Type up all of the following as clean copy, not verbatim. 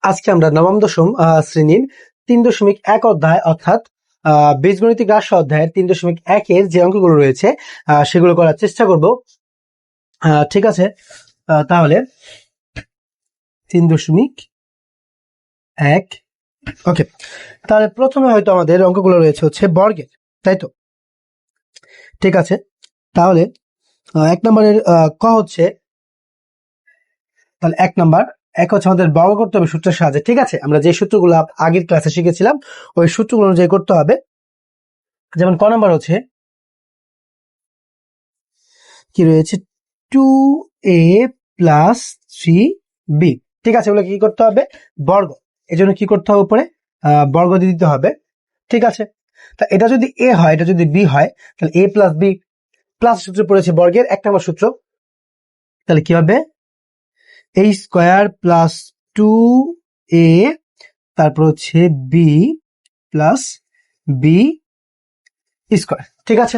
আজকে আমরা নবম দশম শ্রেণীর 3.1 অধ্যায় অর্থাৎ বীজগণিতিক রাশি অধ্যায়ের 3.1 যে অঙ্কগুলো রয়েছে সেগুলো করার চেষ্টা করব। ঠিক আছে, তাহলে 3.1 ওকে। তাহলে প্রথমে হয়তো আমাদের অঙ্কগুলো রয়েছে হচ্ছে বর্গের, তাই তো? ঠিক আছে, তাহলে 1 নম্বরের ক হচ্ছে, তাহলে 1 নম্বর হচ্ছে আমাদের বর্গ করতে হবে সূত্রের সাহায্যে। ঠিক আছে, আমরা যে সূত্রগুলো আগের ক্লাসে শিখেছিলাম ওই সূত্রগুলো অনুযায়ী করতে হবে। যেমন ক নম্বর হচ্ছে কি রয়েছে, 2a প্লাস 3b। ঠিক আছে, ওগুলো কি করতে হবে? বর্গ। এই জন্য কি করতে হবে? উপরে বর্গ দিয়ে দিতে হবে। ঠিক আছে, তা এটা যদি a হয়, এটা যদি b হয়, তাহলে a প্লাস b প্লাস সূত্র পড়েছে বর্গের 1 নম্বর সূত্র। তাহলে কি হবে? a স্কোয়ার প্লাস 2a, তারপর হচ্ছে b প্লাস b স্কোয়ার। ঠিক আছে,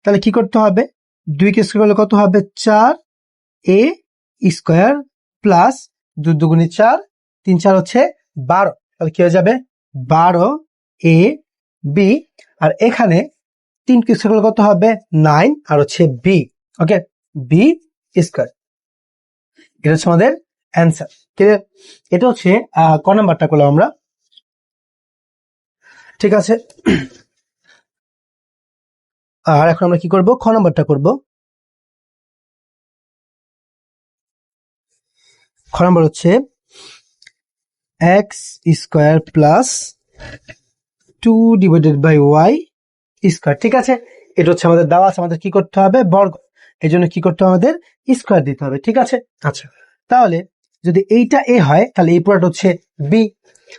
তাহলে কি করতে হবে? 2 কে স্কোয়ার করলে কত হবে? 4a স্কোয়ার প্লাস 2 দুগুণে 4, 3 4 হচ্ছে 12। তাহলে কি হয়ে যাবে? 12ab। আর এখানে 3 কে স্কোয়ার করলে কত হবে? 9, আর হচ্ছে b। ওকে, b স্কোয়ার। এটা হচ্ছে আমাদের অ্যান্সার। ক্লিয়ার? এটা হচ্ছে ক নাম্বারটা করলাম আমরা। ঠিক আছে, আর এখন আমরা কি করব? খ নাম্বারটা করব। খ নাম্বার হচ্ছে x square plus 2 divided by y square. ঠিক আছে, এটা হচ্ছে আমাদের দেওয়া আছে, আমাদের কি করতে হবে? বর্গ। এই জন্য কি করতে হবে? আমাদের স্কোয়ার দিতে হবে। ঠিক আছে, আচ্ছা, তাহলে যদি এইটা এ হয় তাহলে এই পুরোটা হচ্ছে বি,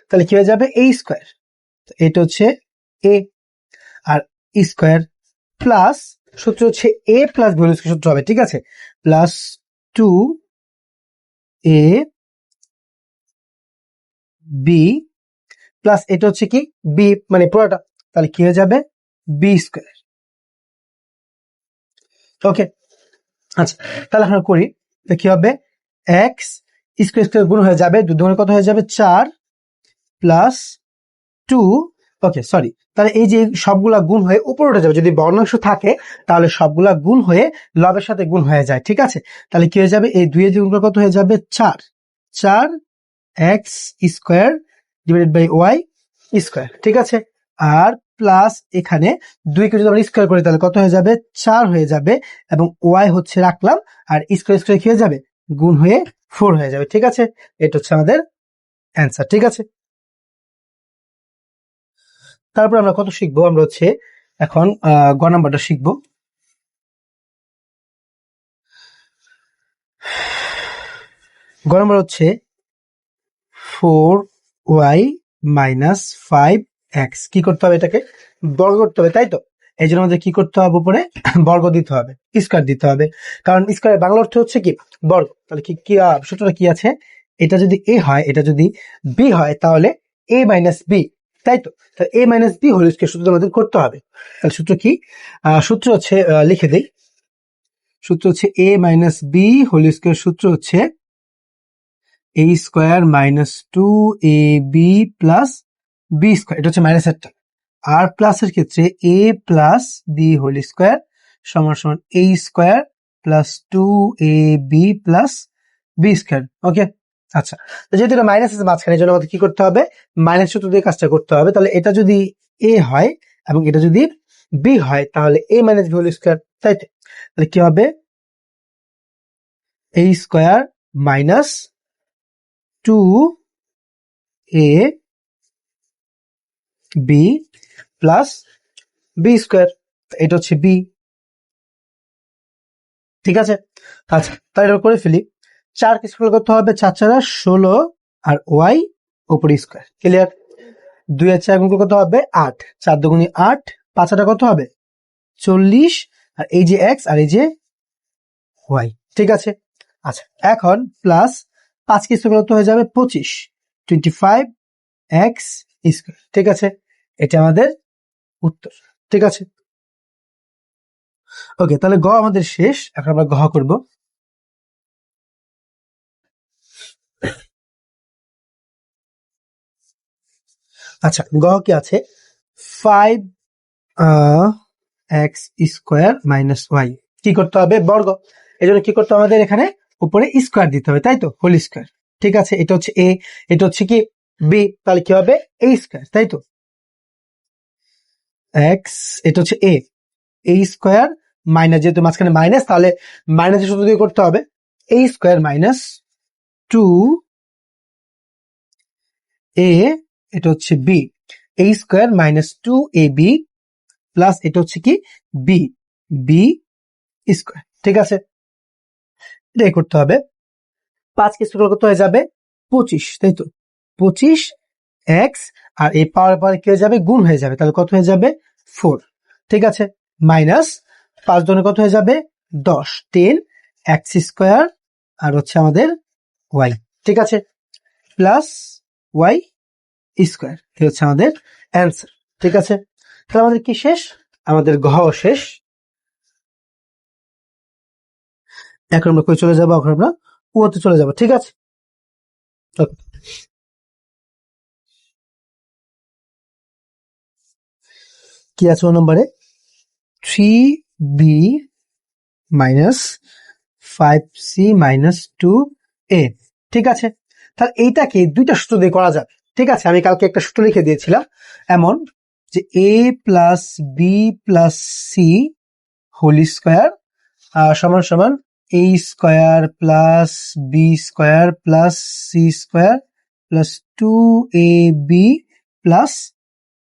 তাহলে কি হয়ে যাবে? এ স্কোয়ার। এটা হচ্ছে এ, আর স্কোয়ার প্লাস সূত্র হচ্ছে এ প্লাস বি হোল স্কয়ার সূত্র হবে। ঠিক আছে, প্লাস 2a বি প্লাস এটা হচ্ছে কি বি, মানে পুরোটা, তাহলে কি হয়ে যাবে? B square. ওকে, আচ্ছা, তাহলে আমরা করি, কি হবে? এক্স স্কোয়ার স্কোয়ার গুণ হয়ে যাবে, 2 দুগুণে কত হয়ে যাবে? 4 প্লাস 2। ওকে, সরি, তাহলে এই যে সবগুলা গুণ হয়ে উপরে উঠে যাবে। যদি বর্ণাংশ থাকে তাহলে সবগুলা গুণ হয়ে লবের সাথে গুণ হয়ে যায়। ঠিক আছে, তাহলে কি হয়ে যাবে? এই 2 এর গুণ করে কত হয়ে যাবে? 4 x square divided by y square. ঠিক আছে, আর প্লাস এখানে 2 কে যদি আমরা স্কোয়ার করি তাহলে কত হয়ে যাবে? 4 হয়ে যাবে, এবং ওয়াই হচ্ছে রাখলাম, আর স্কোয়ার স্কোয়ার কি হয়ে যাবে? গুণ হয়ে 4 হয়ে যাবে। ঠিক আছে, এটা হচ্ছে আমাদের অ্যান্সার। ঠিক আছে, তারপর আমরা কত শিখবো? আমরা হচ্ছে এখন গ নাম্বারটা শিখবো। গ নাম্বার হচ্ছে 4y মাইনাস 5x। কি করতে হবে? এটাকে বর্গ করতে হবে, তাই তো? এই জন্য আমাদের কি করতে হবে? উপরে বর্গ দিতে হবে, স্কোয়ার দিতে হবে, কারণ স্কোয়ারের বাংলা অর্থ হচ্ছে কি? বর্গ। তাহলে কি কি সূত্রটা কি আছে? এটা যদি এ হয়, এটা যদি বি হয়, তাহলে এ মাইনাস বি, তাই তো? তাহলে a minus b whole square সূত্র আমাদের করতে হবে। তাহলে সূত্র কি? সূত্র হচ্ছে, লিখে দেই, সূত্র হচ্ছে a minus b whole square. সূত্র হচ্ছে a square minus 2ab plus b square. এটা হচ্ছে মাইনাসেরটা। আর প্লাসের ক্ষেত্রে a plus b whole square সমান সমান a square plus 2ab plus b square. Okay, আচ্ছা, যেহেতু এটা মাইনাস আছে মাঝখানে, জন্য আমাদের কি করতে হবে? মাইনাস সূত্র দিয়ে কাজটা করতে হবে। তাহলে এটা যদি এ হয় এবং এটা যদি বি হয়, তাহলে a minus b whole square, তাই তো? তাহলে কি হবে? A square minus 2a b plus b square. এটা হচ্ছে বি। ঠিক আছে, আচ্ছা, তাই এটা করে ফেলি। 4 কে স্কোয়ার করতে হবে, 4 4 16, আর ওয়াই উপরে স্কোয়ার। ক্লিয়ার? 2 আর 4 গুণ করতে হবে 8, 4 দুগুণে 8, 5 8 কত হবে? 40, আর এই যে এক্স আর এই যে ওয়াই। ঠিক আছে, আচ্ছা, এখন প্লাস 5 কে স্কোয়ার করতে হয়ে যাবে 25, 25 এক্স স্কোয়ার। ঠিক আছে, এটা আমাদের উত্তর। ঠিক আছে, ওকে, তাহলে গ আমাদের শেষ। এখন আমরা ঘ করব। আচ্ছা, গ কি আছে? 5x² minus Y. কি করতে হবে? বর্গ। এই জন্য কি করতে হবে আমাদের? এখানে উপরে স্কোয়ার দিতে হবে, তাই তো? Whole square. ঠিক আছে, এটা হচ্ছে এ, এটা হচ্ছে কি বি, তাহলে কি হবে? এ স্কোয়ার, তাই তো? এক্স, এটা হচ্ছে এ স্কোয়ার মাইনাস, যেহেতু মাঝখানে মাইনাস, তাহলে মাইনাসের সূত্র দিয়ে করতে হবে। এ স্কোয়ার মাইনাস 2a, এটা হচ্ছে বি। এ স্কোয়ার মাইনাস 2ab প্লাস এটা হচ্ছে কি বি, বি স্কোয়ার। ঠিক আছে, এটাই করতে হবে। 5 কে স্কোয়ার কত হয়ে যাবে? 25, তাই তো? 25 এক্স, আর এই পাওয়ার পরে কি হয়ে যাবে? গুণ হয়ে যাবে, তাহলে কত হয়ে যাবে? 4। ঠিক আছে, মাইনাস 5 জনে কত হয়ে যাবে? 10, 10 এক্স স্কোয়ার আর হচ্ছে আমাদের ওয়াই। ঠিক আছে, প্লাস ওয়াই স্কোয়ার, এই হচ্ছে আমাদের অ্যান্সার। ঠিক আছে, তাহলে আমাদের কি শেষ? আমাদের ঘ শেষ। এখন আমরা কই চলে যাবো? এখন আমরা ওতে চলে যাবো। ঠিক আছে, কি আছে ও নম্বরে? 3b minus 5c minus 2a। ঠিক আছে, তাহলে এইটাকে দুইটা সূত্র দিয়ে করা যাবে। ঠিক আছে, আমি কালকে একটা সূত্র লিখে দিয়েছিলাম এমন, যে a plus b plus c whole square সমান সমান a square plus b square plus c square plus 2ab plus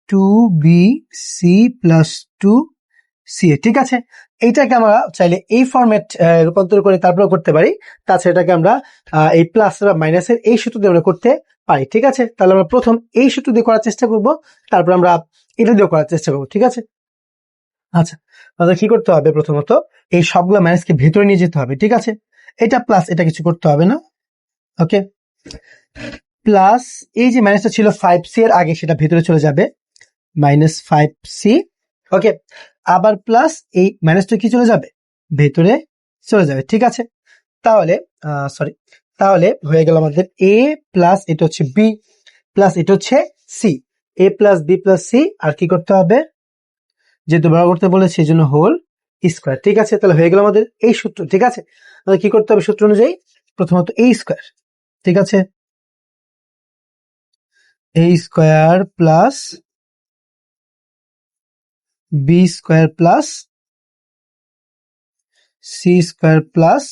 2bc plus 2ca। ঠিক আছে, এইটাকে আমরা চাইলে এই ফরম্যাট রূপান্তর করে তারপরে করতে পারি। তাছাড়া এটাকে আমরা এই প্লাস বা মাইনাসের এই সূত্র দিয়ে আমরা করতে পারি। ঠিক আছে, তাহলে আমরা প্রথম এই সূত্র দিয়ে করার চেষ্টা করব, তারপর আমরা এটা দিয়ে করার চেষ্টা করব। ঠিক আছে, আচ্ছা, আমাদের কি করতে হবে? প্রথমত এই সবগুলো মাইনাসকে ভেতরে নিয়ে যেতে হবে। ঠিক আছে, এটা প্লাস, এটা কিছু করতে হবে না। ওকে, প্লাস এই যে মাইনাসটা ছিল 5c এর আগে, সেটা ভেতরে চলে যাবে, মাইনাস 5c। ওকে, আবার প্লাস এই মাইনাসটা কি চলে যাবে? ভেতরে চলে যাবে। ঠিক আছে, তাহলে সরি, তাহলে হয়ে গেল আমাদের এ প্লাস এটা হচ্ছে বি প্লাস এটা হচ্ছে সি। এ প্লাস বি প্লাস সি, আর কি করতে হবে? যেহেতু বড় করতে বলে সেই জন্য হোল স্কোয়ার। ঠিক আছে, তাহলে হয়ে গেল আমাদের এই সূত্র। ঠিক আছে, তাহলে কি করতে হবে? সূত্র অনুযায়ী প্রথমত এ স্কোয়ার। ঠিক আছে, a square plus b square plus c square plus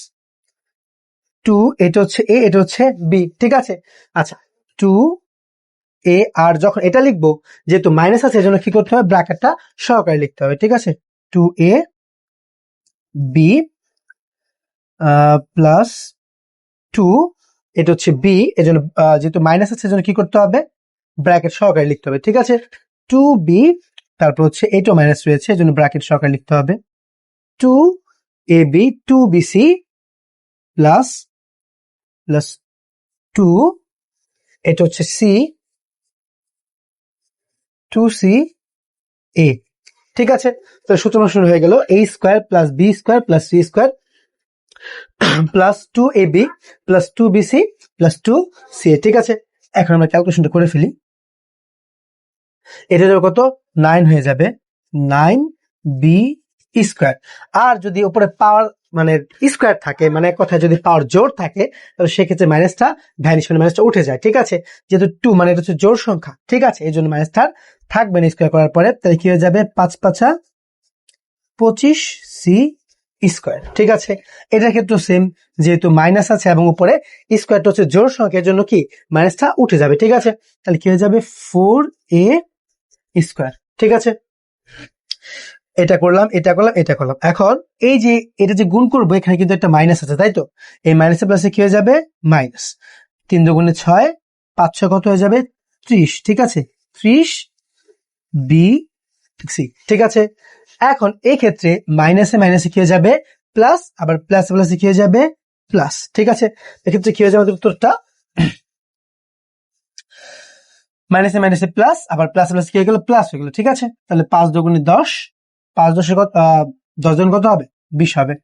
2, এটা হচ্ছে এ, এটা হচ্ছে বি। ঠিক আছে, আচ্ছা, 2a, আর যখন এটা লিখবো যেহেতু মাইনাস আছে এজন্য কি করতে হবে? ব্র্যাকেটটা সহকারে লিখতে হবে। ঠিক আছে, 2ab প্লাস 2, এটা হচ্ছে বি, এজন্য যেহেতু মাইনাস আছে এজন্য কি করতে হবে? ব্র্যাকেট সহকারে লিখতে হবে। ঠিক আছে, 2b, তারপর হচ্ছে এটা মাইনাস রয়েছে এজন্য ব্র্যাকেট সহকারে লিখতে হবে। 2ab 2bc প্লাস প্লাস 2, এটা হচ্ছে সি 2ca। ঠিক আছে, তো সূত্র শুরু হয়ে গেল a square plus b square plus c square plus 2ab plus 2bc plus 2ca। ঠিক আছে, এখন আমরা ক্যালকুলেশনটা করে ফেলি। এটা যাবে কত? 9 হয়ে যাবে, 9b স্কোয়ার। আর যদি উপরে পাওয়ার মানে স্কোয়ার থাকে, মানে এক কথায় যদি পাওয়ার জোর থাকে, তাহলে সেক্ষেত্রে মাইনাসটা ভ্যানিশ, মানে মাইনাসটা উঠে যায়। ঠিক আছে, যেহেতু 2 মানে এটা হচ্ছে জোর সংখ্যা। ঠিক আছে, এই জন্য মাইনাসটা থাকবে না স্কোয়ার করার পরে, তাহলে কি হয়ে যাবে? 5 5 25c স্কোয়ার। ঠিক আছে, এটার ক্ষেত্রে সেম, যেহেতু মাইনাস আছে এবং উপরে স্কোয়ারটা হচ্ছে জোর সংখ্যা, এর জন্য কি মাইনাসটা উঠে যাবে। ঠিক আছে, তাহলে কি হয়ে যাবে? 4a square. ঠিক আছে, এটা করলাম, এটা করলাম, এটা করলাম। এখন এই যে এটা যে গুণ করবো, এখানে কিন্তু একটা মাইনাস আছে, তাই তো? এই মাইনাসের প্লাসে কি হয়ে যাবে? মাইনাস। 3 দুগুণে 6, 5 6 কত হয়ে যাবে? 30। ঠিক আছে, 30b সি। ঠিক আছে, এখন এই ক্ষেত্রে মাইনাসে মাইনাসে কি হয়ে যাবে? প্লাস, আবার প্লাস প্লাসে কি হয়ে যাবে? প্লাস। ঠিক আছে, এক্ষেত্রে কি হয়ে যাবে? আমাদের উত্তরটা মাইনাসে মাইনাসে প্লাস, আবার প্লাস প্লাস কি হয়ে গেল? প্লাস হয়ে গেল। ঠিক আছে, তাহলে 5 দুগুণে 10, 5 10 কত? 10 জন কত হবে? 20 হবে,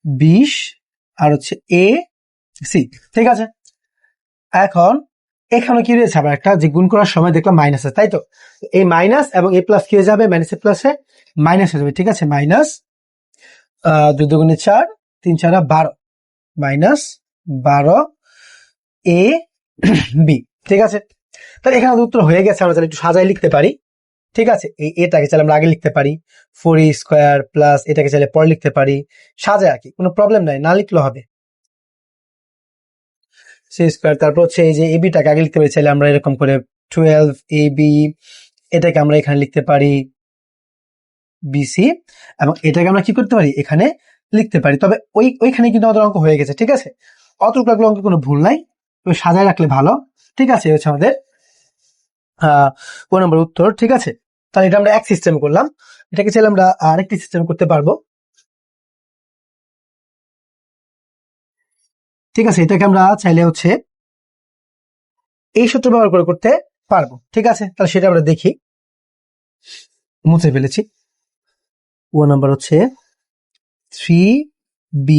20 আর হচ্ছে এ সি। ঠিক আছে, এখন এখানে কি রয়েছে আবার একটা, যে গুণ করার সময় দেখলাম মাইনাস আছে, তাই তো? এই মাইনাস এবং এ প্লাস কি হয়ে যাবে, মাইনাস এ প্লাসে মাইনাস হয়ে যাবে, ঠিক আছে? মাইনাস 2 দুগুণে 4, 3 4 12, মাইনাস 12 এ বি, ঠিক আছে? তাহলে এখানে আমাদের উত্তর হয়ে গেছে। আমরা তাহলে একটু সাজাই লিখতে পারি, ঠিক আছে? এই এটাকে চাইলে আমরা আগে লিখতে পারি 4a স্কোয়ার প্লাস, এটাকে চাইলে পরে লিখতে পারি, সাজায় আর কি, কোনো প্রবলেম নাই, না লিখলেও হবে সি স্কোয়ার। তারপর হচ্ছে এই যে এবিটাকে আগে লিখতে পারি, চাইলে আমরা এরকম করে 12ab, এটাকে আমরা এখানে লিখতে পারি বিসি, এবং এটাকে আমরা কি করতে পারি, এখানে লিখতে পারি। তবে ওইখানে কিন্তু আমাদের অঙ্ক হয়ে গেছে, ঠিক আছে? অতটুকু লাগলে অঙ্কে কোনো ভুল নাই, ওই সাজায় রাখলে ভালো, ঠিক আছে? হচ্ছে আমাদের 1 নম্বর উত্তর, ঠিক আছে? তাহলে এটা আমরা এক সিস্টেম করলাম, এটাকে চাইলে আমরা আরেকটি সিস্টেম করতে পারবো, ঠিক আছে? এটাকে আমরা চাইলে হচ্ছে এই সূত্র ব্যবহার করে করতে পারবো, ঠিক আছে? তাহলে সেটা আমরা দেখি, মুছে ফেলেছি। 1 নাম্বার হচ্ছে 3b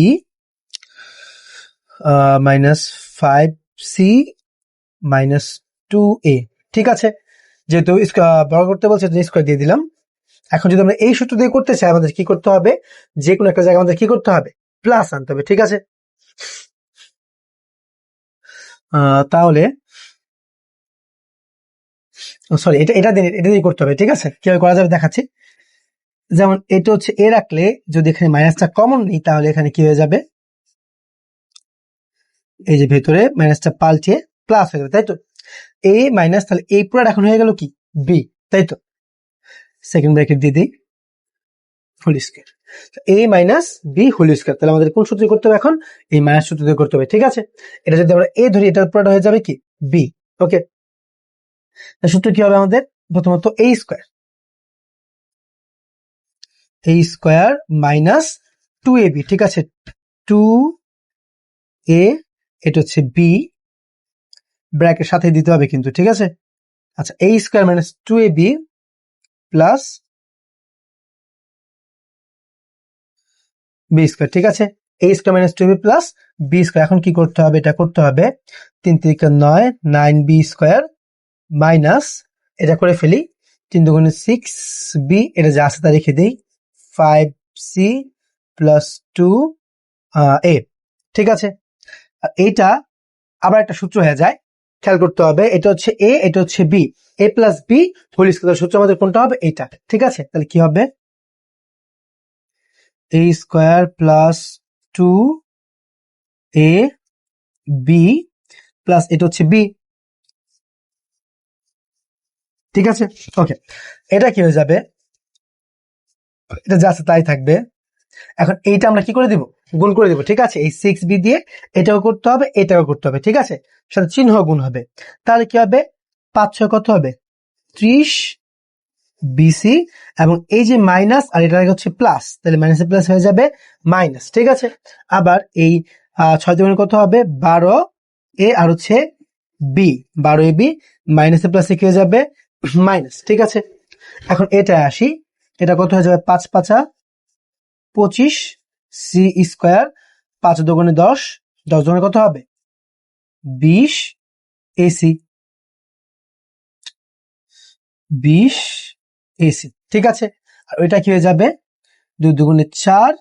minus 5c minus 2a, ঠিক আছে? যেহেতু বর্গ করতে বলছে, স্কোয়ার দিয়ে দিলাম। এখন যদি আমরা এই সূত্র দিয়ে করতে চাই, আমাদের কি করতে হবে, যে কোনো একটা জায়গায় আমাদের কি করতে হবে, প্লাস আনতে হবে, ঠিক আছে? তাহলে সরি, এটা দিয়ে করতে হবে, ঠিক আছে? কিভাবে করা যাবে দেখাচ্ছি। যেমন এটা হচ্ছে এ রাখলে, যদি এখানে মাইনাসটা কমন নিই, তাহলে এখানে কি হয়ে যাবে, এই যে ভেতরে মাইনাসটা পাল্টে প্লাস হয়ে যাবে, তাই তো? এ মাইনাস, তাহলে এই পুরো এখন হয়ে গেল কি, বি, তাই তো? সেকেন্ড ব্র্যাকেট দিয়ে দিই, হোল স্কয়ার, এ মাইনাস বি হোল স্কয়ার। তাহলে আমাদের কোন সূত্র করতে হবে এখন, এই মাইনাস সূত্র দিয়ে করতে হবে, ঠিক আছে? এটা যদি আমরা এ ধরি, এটা পুরোটা হয়ে যাবে কি, বি, ওকে? সূত্র কি হবে আমাদের, প্রথমত এ স্কয়ার মাইনাস 2ab, ঠিক আছে? 2a, এটা হচ্ছে বি, ব্র্যাকেট সাথে দিতে হবে কিন্তু, ঠিক আছে? আচ্ছা, a square minus 2ab plus b square, ঠিক আছে? A square minus 2ab plus b square. এখন কি করতে হবে, এটা করতে হবে 3 3 9, 9b স্কয়ার মাইনাস, এটা করে ফেলি 3 2 6b, এটা যা আছে তা রেখে দেই, 5c প্লাস 2a, ঠিক আছে? আর এইটা আবার একটা সূত্র হয়ে যায়, খেয়াল করতে হবে। এটা হচ্ছে এ, এটা হচ্ছে বি, এ প্লাস বি হোল স্কয়ার। সূত্র আমাদের কোনটা হবে, এইটা, ঠিক আছে? তাহলে কি হবে, a square plus 2a b plus, এটা হচ্ছে বি, ঠিক আছে? ওকে, এটা কি হয়ে যাবে, এটা যা আছে তাই থাকবে। এখন এইটা আমরা কি করে দিব, গুণ করে দিব, ঠিক আছে? এই 6b দিয়ে এটাও করতে হবে, এটাও করতে হবে, ঠিক আছে? সাথে চিহ্ন গুণ হবে, তাহলে কি হবে, 5 6 কত হবে, 30 বিসি, এবং এই যে মাইনাস আর এটা হচ্ছে প্লাস, তাহলে মাইনাসে প্লাস হয়ে যাবে মাইনাস, ঠিক আছে? আবার এই 6 দুগুণে কত হবে, 12 এ, আর হচ্ছে বি, 12 এ বি, মাইনাসে প্লাসে কি হয়ে যাবে, মাইনাস, ঠিক আছে? এখন এটা আসি, এটা কত হয়ে যাবে, 5 5 25 সি স্কোয়ার, 5 দুগুণে 10, 10 দুগুণে কত হবে, 20 এসি, 20 এসি, ঠিক আছে? আর ওইটা কি হয়ে যাবে, 2 দুগুণে 4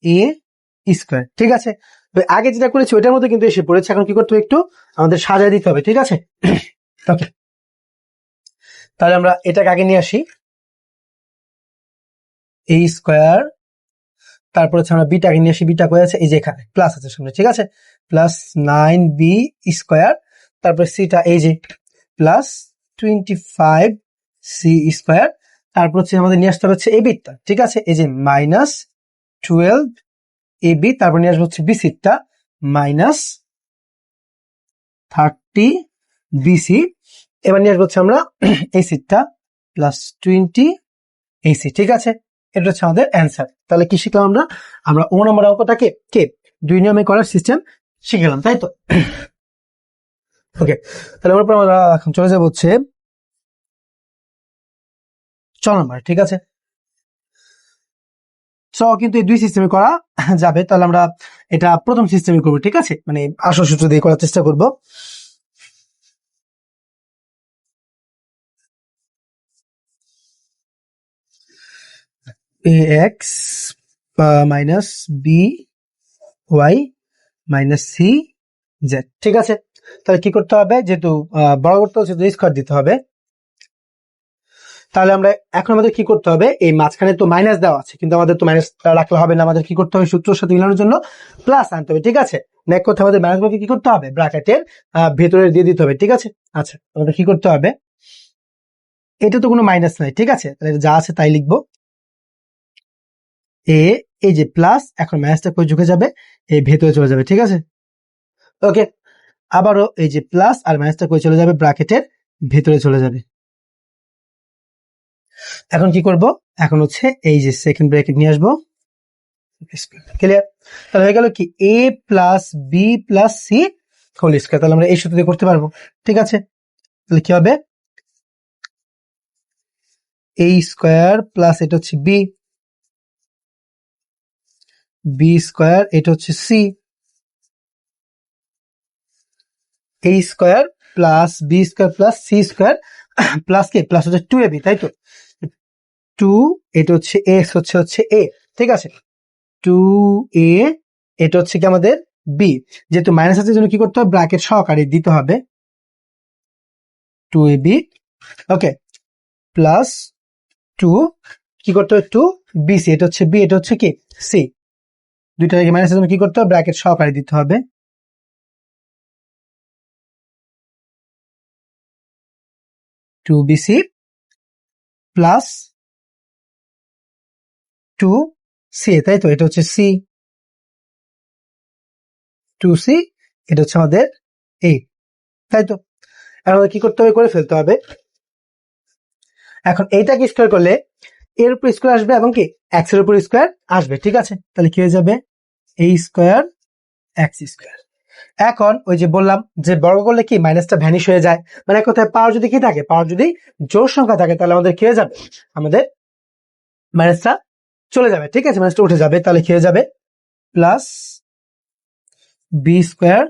এ স্কোয়ার, ঠিক আছে? তো আগে যেটা করেছি ওইটার মধ্যে কিন্তু এসে পড়েছে। এখন কি করতে হবে, একটু আমাদের সাজায় দিতে হবে, ঠিক আছে? ওকে, তাহলে আমরা এটাকে আগে নিয়ে আসি, এ স্কোয়ার, তারপর হচ্ছে আমরা বিটাকে নিয়ে আসি, বিটা কয়ে আছে এই যে এখানে প্লাস আছে সামনে, ঠিক আছে? প্লাস 9b স্কোয়ার, তারপর সিটা এই যে প্লাস 25 সি স্কোয়ার, তারপর হচ্ছে আমাদের নিয়ে আসতে হচ্ছে এ বিটটা, ঠিক আছে? এই যে মাইনাস 12 এ বি, তারপর নিয়ে আসবো হচ্ছে বি সিটটা মাইনাস 30 বিসি, এবার নিয়ে আসবো হচ্ছে আমরা এই সিটটা প্লাস 20 এসি, ঠিক আছে? এটা হচ্ছে আমাদের অ্যান্সার। তাহলে কি শিখলাম আমরা, আমরা ও নম্বর অঙ্কটাকে কে 2 নিয়মে করার সিস্টেম শিখলাম, তাই তো? ওকে, তাহলে আমরা এখন চলে যাবো হচ্ছে 6 নম্বর, ঠিক আছে? কিন্তু এই 2 সিস্টেমে করা যাবে, তাহলে আমরা এটা প্রথম সিস্টেমে করবো, ঠিক আছে? মানে আসল সূত্র দিয়ে করার চেষ্টা করব। A x minus b y minus c z. ঠিক আছে, তাহলে কি করতে হবে, যেহেতু বড় করতে হচ্ছে স্কোয়ার দিতে হবে, তাহলে আমরা এখন আমাদের কি করতে হবে, এই মাঝখানে তো মাইনাস দেওয়া আছে, কিন্তু আমাদের তো মাইনাস রাখলে হবে না, আমাদের কি করতে হবে, সূত্রের সাথে মিলানোর জন্য প্লাস আনতে হবে। ঠিক আছে, নেক্সট কথা আমাদের মাইনাস গুলোকে কি করতে হবে, ব্র্যাকেটের ভেতরে দিয়ে দিতে হবে। ঠিক আছে, আচ্ছা আমাদের কি করতে হবে, এটা তো কোনো মাইনাস নাই, ঠিক আছে, তাহলে যা আছে তাই লিখবো। এই যে প্লাস, এখন মাইনাসটা কই ঝুঁকে যাবে, এই ভেতরে চলে যাবে। ঠিক আছে, ওকে, আবারও এই যে প্লাস আর মাইনাসটা কই চলে যাবে, ব্র্যাকেটের ভেতরে চলে যাবে। এখন কি করব, এখন হচ্ছে এই যে সেকেন্ড ব্র্যাকেট নিয়ে আসবো, ক্লিয়ার। তাহলে হয়ে গেল কি, a plus b plus c whole square, তাহলে আমরা এই সূত্র দিয়ে করতে পারবো। ঠিক আছে, তাহলে কি হবে, এ স্কয়ার প্লাস এটা হচ্ছে বি, বি স্কয়ার এটা হচ্ছে c, a square plus b square plus c square plus কে প্লাস হচ্ছে 2ab, তাই তো 2, এটা হচ্ছে এক্স হচ্ছে এ। ঠিক আছে, 2a, এটা হচ্ছে কি আমাদের বি, যেহেতু মাইনাস আছে জন্য কি করতে হবে, ব্র্যাকেট সহকারে দিতে হবে 2ab, ওকে, প্লাস 2 কি করতে হবে, 2bc, এটা হচ্ছে বি, এটা হচ্ছে কি সি, দুইটা থেকে মাইনাস জন্য কি করতে হবে, ব্র্যাকেট সহকারে দিতে হবে 2bc প্লাস 2c, তাই তো এটা হচ্ছে সি, 2c, এটা হচ্ছে আমাদের এ, তাই তো। এখন আমাদের কি করতে হবে, করে ফেলতে হবে। এখন এইটাকে স্কোয়ার করলে এর উপর স্কোয়ার আসবে এবং কি এক্স এর উপর স্কোয়ার আসবে। ঠিক আছে, তাহলে কি হয়ে যাবে, এ স্কোয়ার এক্স স্কোয়ার। এখন ওই যে বললাম যে বর্গ করলে কি মাইনাসটা ভ্যানিশ হয়ে যায়, মানে এক কথায় পাওয়ার যদি কি থাকে, পাওয়ার যদি জোড় সংখ্যা থাকে, তাহলে আমাদের কি হয়ে যাবে, আমাদের মাইনাসটা চলে যাবে। ঠিক আছে, মাইনাসটা উঠে যাবে, তাহলে কি হয়ে যাবে, plus b square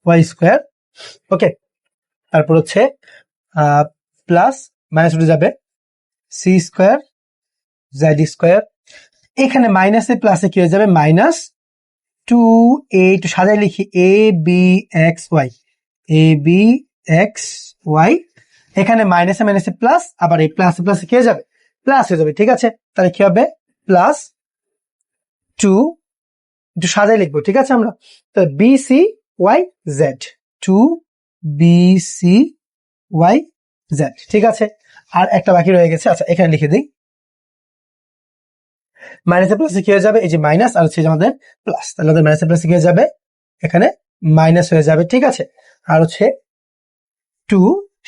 y square, okay, তারপর হচ্ছে প্লাস মাইনাস উঠে যাবে সি স্কোয়ার জেড স্কোয়ার, এখানে মাইনাসে প্লাসে কি হয়ে যাবে, মাইনাস 2a, একটু সাজাই লিখি, A B x Y, A B x Y, এখানে মাইনাসে মাইনাসে প্লাস, আবার এই প্লাসে প্লাসে কি হয়ে যাবে, প্লাস হয়ে যাবে। ঠিক আছে, তাহলে কি হবে, প্লাস 2, একটু সাজাই লিখবো। ঠিক আছে, আমরা তাহলে b c y z, 2bc y z. ঠিক আছে, আর একটা বাকি রয়ে গেছে, আচ্ছা এখানে লিখে দিই, মাইনাসে প্লাসে কি হয়ে যাবে, এই যে মাইনাস আর হচ্ছে আমাদের প্লাস, তাহলে আমাদের মাইনাসে প্লাসে কি হয়ে যাবে, এখানে মাইনাস হয়ে যাবে। ঠিক আছে, আর হচ্ছে 2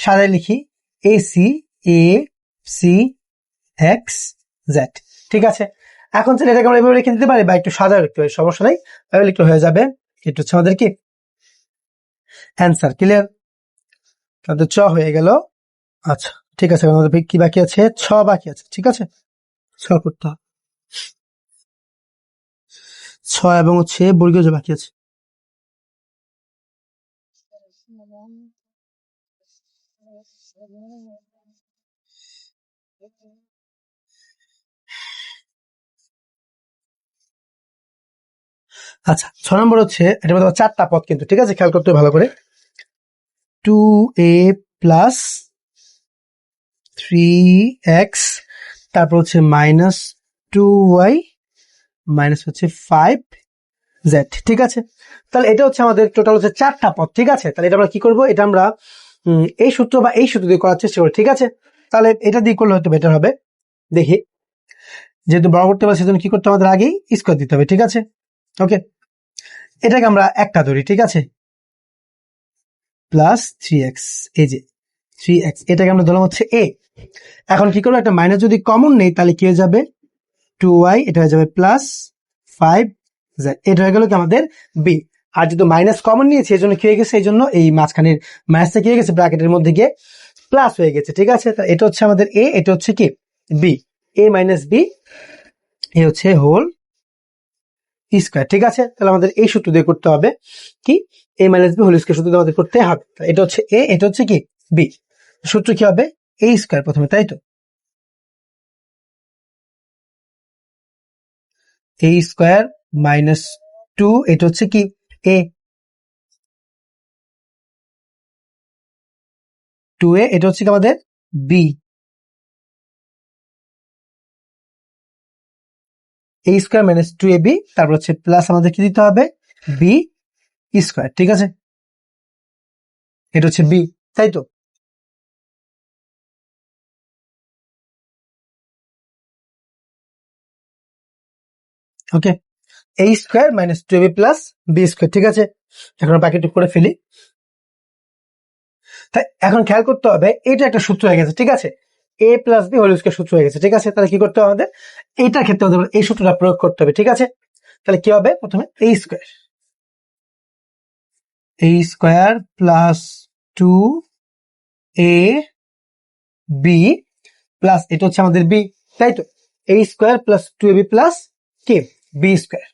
সাজাই লিখি, a c, a c x z. ঠিক আছে, এখন চাইলে এটাকে আমরা এভাবে লিখে দিতে পারি বা একটু সাজায় লিখতে পারি, সমস্যা নাই, এভাবে লিখতে হয়ে যাবে। এটা হচ্ছে আমাদের কি অ্যান্সার, ক্লিয়ার। তাহলে চ হয়ে গেল। আচ্ছা ঠিক আছে, আমাদের কি বাকি আছে, ছ বাকি আছে। ঠিক আছে, ছ করতে হবে, ছ এবং হচ্ছে বর্গীয় যে বাকি আছে। আচ্ছা 6 নম্বর হচ্ছে, এটার মধ্যে 4টা পদ কিন্তু, ঠিক আছে, খেয়াল করতে হবে ভালো করে, 2a প্লাস 3x, তারপর হচ্ছে মাইনাস 2y মাইনাস হচ্ছে 5z। ঠিক আছে, তাহলে এটা হচ্ছে আমাদের টোটাল হচ্ছে 4টা পদ। ঠিক আছে, তাহলে এটা আমরা কি করব, এটা আমরা এই সূত্র বা এই সূত্র দিয়ে করার চেষ্টা করি। ঠিক আছে, তাহলে এটা দিয়ে করলে হয়তো বেটার হবে। দেখি, যেহেতু বড় করতে পারছি সেজন্য কি করতে হবে, আমাদের আগেই স্কোয়ার দিতে হবে। ঠিক আছে, ওকে, এটাকে আমরা একটা ধরি। ঠিক আছে, প্লাস 3x, এই যে 3x, এটাকে আমরা ধরলাম হচ্ছে a। এখন কি করবো, একটা মাইনাস যদি কমন নেই তাহলে কি হয়ে যাবে, 2y, এটা হয়ে যাবে প্লাস 5z, এটা হয়ে গেল কি আমাদের b। আর যেহেতু মাইনাস কমন নিয়েছে এই জন্য কি হয়ে গেছে, এই জন্য এই মাঝখানের মাইনাসটা কি হয়ে গেছে, ব্র্যাকেটের মধ্যে গিয়ে প্লাস হয়ে গেছে। ঠিক আছে, তা এটা হচ্ছে আমাদের a, এটা হচ্ছে কি b, a মাইনাস b, এ হচ্ছে হোল স্কোয়ার। ঠিক আছে, তাহলে আমাদের এই সূত্র দিয়ে করতে হবে কি, a minus b whole square সূত্র দিয়ে আমাদের করতে হবে। এটা হচ্ছে a, এটা হচ্ছে কি b, সূত্র কি হবে, a স্কোয়ার প্রথমে, তাই তো এ স্কোয়ার মাইনাস 2, এটা হচ্ছে কি এ, 2a, এটা হচ্ছে কি আমাদের বি, এ স্কোয়ার মাইনাস 2ab, তারপর হচ্ছে প্লাস আমাদের কি দিতে হবে বি স্কোয়ার, ঠিক আছে, এটা হচ্ছে বি, তাই তো? Okay, a square minus 2ab plus b square, ঠিক আছে, এখন বাকিটুকু করে ফেলি। তাই এখন খেয়াল করতে হবে, এটা একটা সূত্র হয়ে গেছে, ঠিক আছে, এ প্লাস বি হোল স্কোয়ার সূত্র হয়ে গেছে, ঠিক আছে, তাহলে কি করতে হবে আমাদের, এইটার ক্ষেত্রে আমাদের এই সূত্রটা প্রয়োগ করতে হবে, ঠিক আছে। তাহলে কি হবে, প্রথমে a square plus 2a b plus, এটা হচ্ছে আমাদের বি, তাই তো, a square plus 2ab plus কি বি স্কোয়ার,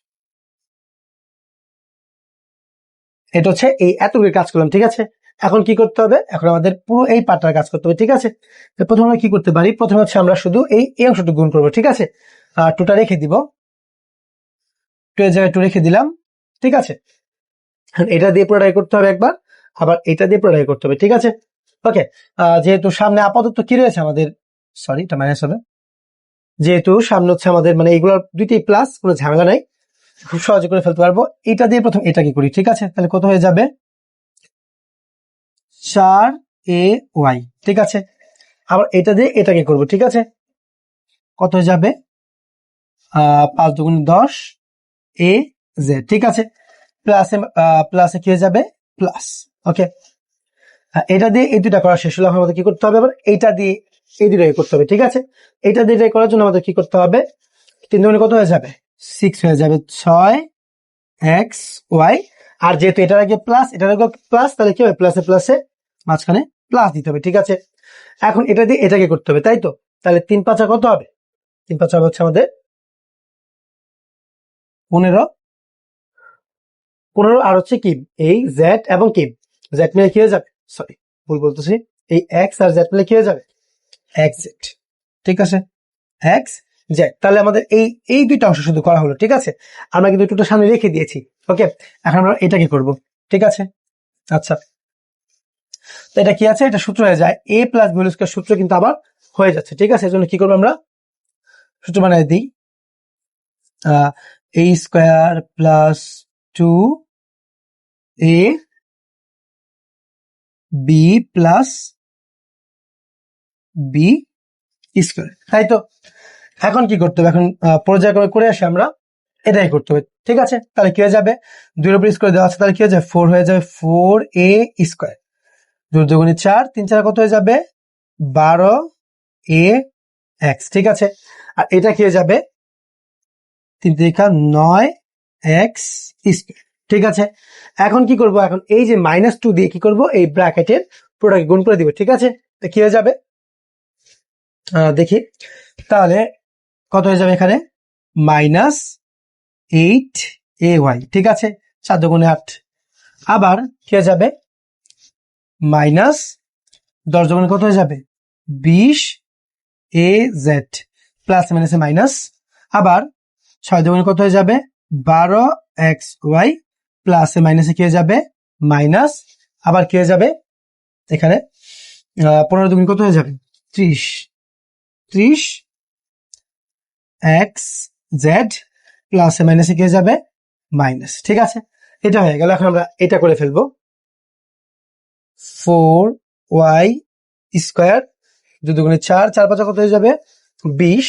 এটা হচ্ছে এই এতগুলো কাজ করলাম, ঠিক আছে। এখন কি করতে হবে, এখন আমাদের পুরো এই পার্টটার কাজ করতে হবে, ঠিক আছে। প্রথমে আমরা কি করতে পারি, প্রথমে হচ্ছে আমরা শুধু এই অংশটুকু গুণ করবো, ঠিক আছে, আর 2টা রেখে দিব, 2 এর জায়গায় 2 রেখে দিলাম, ঠিক আছে। এটা দিয়ে পুরোটাই করতে হবে একবার, আবার এটা দিয়ে পুরোটাই করতে হবে, ঠিক আছে। ওকে, যেহেতু সামনে আপাতত কি রয়েছে আমাদের, সরি এটা মাইনাস হবে, যেহেতু সামনে হচ্ছে আমাদের মানে এগুলোর দুইটাই প্লাস, কোনো ঝামেলা নাই, খুব সহজে করে ফেলতে পারবো। এটা দিয়ে প্রথম এটাকে করি, ঠিক আছে, তাহলে কত হয়ে যাবে 4ay, ঠিক আছে, আবার এটা দিয়ে এটাকে করব, ঠিক আছে, কত হয়ে যাবে 5 দুগুণ 10 এ জেড, ঠিক আছে, প্লাসে প্লাসে কি হয়ে যাবে প্লাস। ওকে, এটা দিয়ে এই দুটা করা শেষ হলো, আমাদের কি করতে হবে, আবার এইটা দিয়ে এই দুটাকে করতে হবে, ঠিক আছে। এটা দিয়ে এটা করার জন্য আমাদের কি করতে হবে, 3 দুগুণে কত হয়ে যাবে 6 হয়ে যাবে, 6xy, আর যেহেতু এটার আগে প্লাস এটার আগে প্লাস, তাহলে কি হবে প্লাসে প্লাসে মাঝখানে প্লাস দিতে হবে, ঠিক আছে। এখন এটা দিয়ে এটাকে করতে হবে, তাই তো, তাহলে 3 5 কত হবে, 3 5 হচ্ছে আমাদের 15, 15, আর হচ্ছে কি এই জেড এবং কি জেড মিলে কি হয়ে যাবে, সরি ভুল বলতেছি, এই এক্স আর জেড মিলে কি হয়ে যাবে এক্স জেড, ঠিক আছে, এক্স জেড। তাহলে আমাদের এই দুইটা অংশ শুধু করা হলো, ঠিক আছে, আমরা কিন্তু দুটো সামনে রেখে দিয়েছি। ওকে, এখন আমরা এটাকে করব, ঠিক আছে। আচ্ছা, তো এটা কি আছে, এটা সূত্র হয়ে যায় এ প্লাস বি হোল স্কয়ার, সূত্র কিন্তু আবার হয়ে যাচ্ছে, ঠিক আছে। এর জন্য কি করবো, আমরা সূত্র বানিয়ে দিই, a square plus 2a b plus b square, তাই তো। এখন কি করতে হবে, এখন পর্যায়ক্রমে করে আসি আমরা, এটাই করতে হবে, ঠিক আছে। তাহলে কি হয়ে যাবে, 2 এর উপর স্কয়ার দেওয়া আছে, তাহলে কি হয়ে যাবে 4 হয়ে যাবে, 4a স্কয়ার, 2 দুগুণে 4, 3 4 কত হয়ে যাবে 12ax, ঠিক আছে। আর এটা কি হয়ে যাবে 3 3 9x স্কয়ার, ঠিক আছে। এখন কি করব, এখন এই যে -2 দিয়ে কি করব, এই ব্র্যাকেটের পুরোটাকে গুণ করে দিব, ঠিক আছে। তো কি হয়ে যাবে দেখি, তাহলে কত হয়ে যাবে এখানে -8ay, ঠিক আছে, 4 দুগুণে 8, আবার কি হয়ে যাবে -10 দুগুণে কত হয়ে যাবে 20az, প্লাস মাইনাসে মাইনাস, আবার 6 দুগুণে কত হয়ে যাবে 12xy, প্লাসে মাইনাসে কি হয়ে যাবে মাইনাস, আবার কি হয়ে যাবে এখানে 15 দুগুণে কত হয়ে যাবে 30, 30xz, প্লাসে মাইনাসে কি হয়ে যাবে মাইনাস, ঠিক আছে। এটা হয়ে গেল, এখন আমরা এটা করে ফেলবো 4y স্কয়ার, 2 দুগুণে 4, 4 5 কত হয়ে যাবে 20,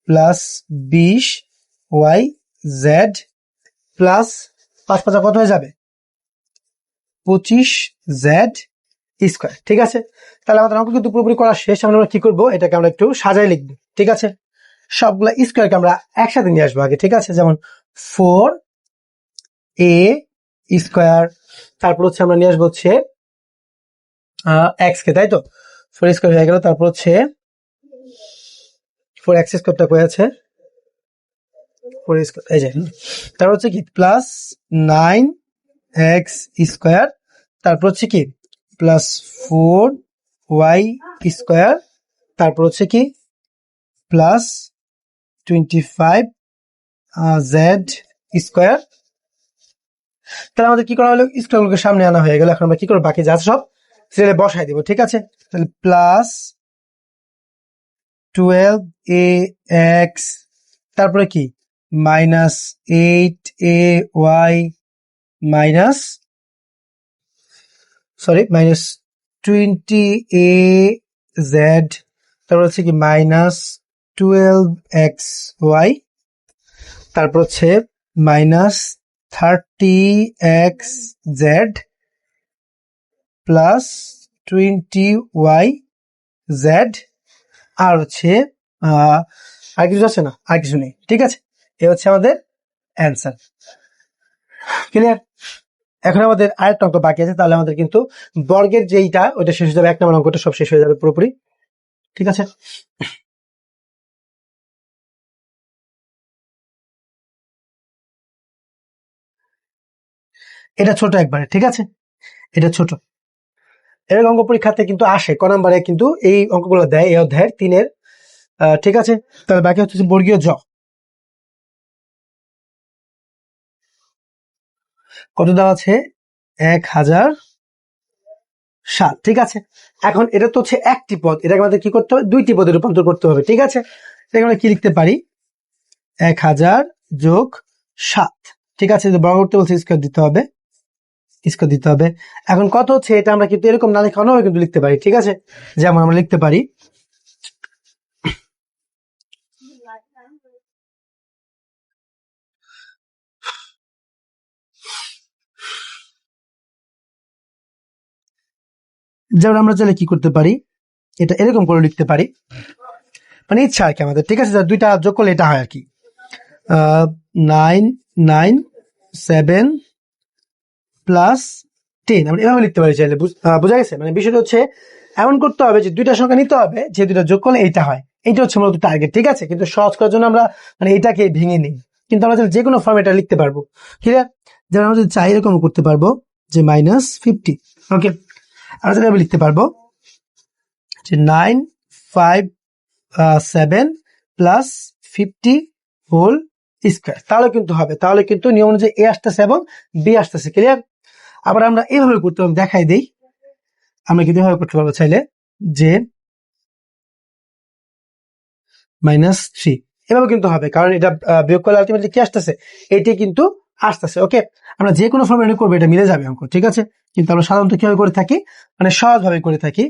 প্লাস 20yz, প্লাস 5 5 কত হয়ে যাবে 25z স্কয়ার, ঠিক আছে। তাহলে আমাদের অঙ্ক কিন্তু পুরোপুরি করা শেষ। আমরা কি করব, এটাকে আমরা একটু সাজাই লিখবো, ঠিক আছে। সবগুলা স্কয়ারকে আমরা একসাথে নিয়ে আসবো আগে, ঠিক আছে, যেমন 4a স্কয়ার, তারপর হচ্ছে আমরা নিয়ে আসবো হচ্ছে x কে, তাই তো, 4 স্কয়ার হয়ে গেল, তারপর হচ্ছে 4x স্কয়ারটা কই আছে 4 স্কয়ার, এই যে, তারপর হচ্ছে কি প্লাস 9x স্কয়ার, তারপর হচ্ছে কি প্লাস 4y স্কয়ার, তারপর হচ্ছে কি প্লাস 25 জেড স্কোয়ার। তাহলে আমাদের কি করা হলো, স্কোয়ারগুলোকে সামনে আনা হয়ে গেল। এখন আমরা কি করবো, বাকি যা সব সিরিয়ালে বসাই দিব, ঠিক আছে। তাহলে প্লাস 12ax, তারপরে কি মাইনাস 8ay মাইনাস 20az, তারপর হচ্ছে কি মাইনাস 12xy, তারপর হচ্ছে মাইনাস 30xz প্লাস 20yz, আর হচ্ছে আর কিছু আছে না, আর কিছু নেই, ঠিক আছে। এ হচ্ছে আমাদের অ্যান্সার। ক্লিয়ার? এখন আমাদের আরেকটা অঙ্ক বাকি আছে, তাহলে আমাদের কিন্তু বর্গের যেইটা ওইটা শেষ হয়ে যাবে, 1 নম্বর অঙ্কটা সব শেষ হয়ে যাবে পুরোপুরি, ঠিক আছে। এটা ছোট একবারে, ঠিক আছে, এটা ছোট। এর অঙ্ক পরীক্ষাতে কিন্তু আসে ক নম্বরে, কিন্তু এই অঙ্কগুলো দেয় এই অধ্যায়ের 3-এর, ঠিক আছে। তাহলে বাকি হচ্ছে বর্গীয় জ, কত দেওয়া আছে, 1007, ঠিক আছে। এখন এটা তো হচ্ছে একটি পদ, এটাকে আমাদের কি করতে হবে, 2টি পদে রূপান্তর করতে হবে, ঠিক আছে। এটাকে আমরা কি লিখতে পারি, 1000 যোগ 7, ঠিক আছে। যদি বর্গ করতে বলছে স্কয়ার দিতে হবে, স্কয়ার দিতে হবে। এখন কত হচ্ছে, এটা আমরা কিন্তু এরকম না লিখে অন্যভাবে কিন্তু লিখতে পারি, ঠিক আছে। যেমন আমরা লিখতে পারি যেমন আমরা চাইলে কি করতে পারি, এটা এরকম করে লিখতে পারি, মানে ইচ্ছা আর কি আমাদের, ঠিক আছে। দুইটা যোগ করলে এটা হয় আর কি, 997 প্লাস 10, আমরা এভাবে লিখতে পারি চাইলে। বোঝা গেছে? মানে বিষয়টা হচ্ছে এমন করতে হবে যে দুইটা সংখ্যা নিতে হবে, যে দুইটা যোগ করলে এইটা হয়, এইটা হচ্ছে মূলত টার্গেট, ঠিক আছে। কিন্তু সহজ করার জন্য আমরা মানে এটাকে ভেঙে নিই, কিন্তু আমরা যে কোনো ফর্মে এটা লিখতে পারবো, ক্লিয়ার। যেমন আমরা যদি চাই এরকম করতে পারবো যে -50, ওকে। আমরা যেটা লিখতে পারবো যে 957 প্লাস 50 হোল স্কয়ার, তাহলে কিন্তু হবে, তাহলে কিন্তু নিয়ম অনুযায়ী এ আসতেছে এবং বি আসতেছে, ক্লিয়ার। আবার আমরা এভাবে করতে পারবো, দেখাই দেই, আমরা কিন্তু এভাবে করতে পারবো চাইলে, যে -3, এভাবে কিন্তু হবে, কারণ এটা বিয়োগ করলে আলটিমেটলি কি আসতেছে, এটি কিন্তু আসতেছে, ওকে। আমরা যে কোনো ফর্মে করবো, এটা মিলে যাবে অঙ্ক, ঠিক আছে। কিন্তু আমরা সাধারণত কিভাবে করে থাকি, মানে সহজ ভাবে করে থাকি।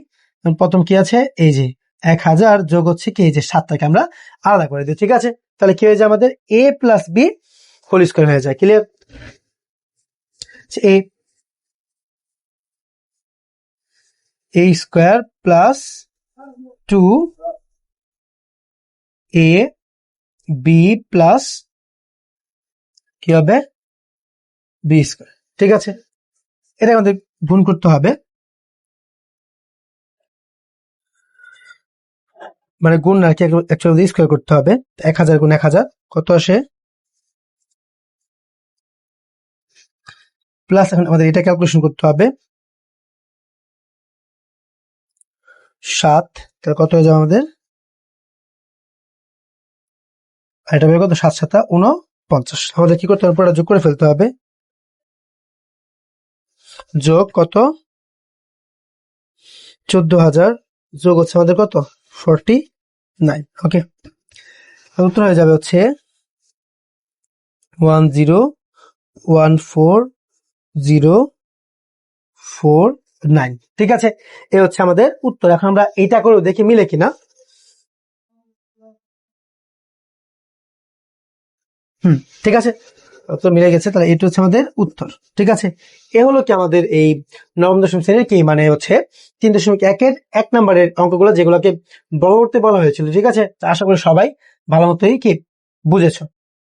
প্রথম কি আছে, এই যে 1000 যোগ হচ্ছে কি, এই যে 7টাকে আমরা আলাদা করে দিই, ঠিক আছে। তাহলে কি হয়ে যায়, আমাদের a plus b whole square হয়ে যায়, clear. a square plus 2a b plus কি হবে, বি স্কয়ার, ঠিক আছে। এটা আমাদের গুণ করতে হবে, মানে গুণ আর কি, অ্যাকচুয়ালি স্কয়ার করতে হবে। 1000 গুণ 1000 কত আসে, প্লাস এখন আমাদের এটা ক্যালকুলেশন করতে হবে 7, তাহলে কত হয়ে যাবে আমাদের, এটা হবে কত, 7 7 49। আমাদের কি করতে হবে, পুরোটা যোগ করে ফেলতে হবে, যোগ কত 14000 যোগ হচ্ছে আমাদের কত 49, ওকে। উত্তর হয়ে যাবে হচ্ছে 1014049, ঠিক আছে। এই হচ্ছে আমাদের উত্তর। এখন আমরা এইটা করে দেখি মিলে কিনা। ঠিক আছে, উত্তর মিলে গেছে, তাহলে এটা হচ্ছে আমাদের উত্তর, ঠিক আছে। এ হলো কি আমাদের এই নবম দশম শ্রেণীর কি মানে হচ্ছে 3.1-এর 1 নম্বরের অঙ্কগুলো, যেগুলোকে বর্গ করতে বলা হয়েছিল, ঠিক আছে। আশা করি সবাই ভালো মতোই কি বুঝেছো।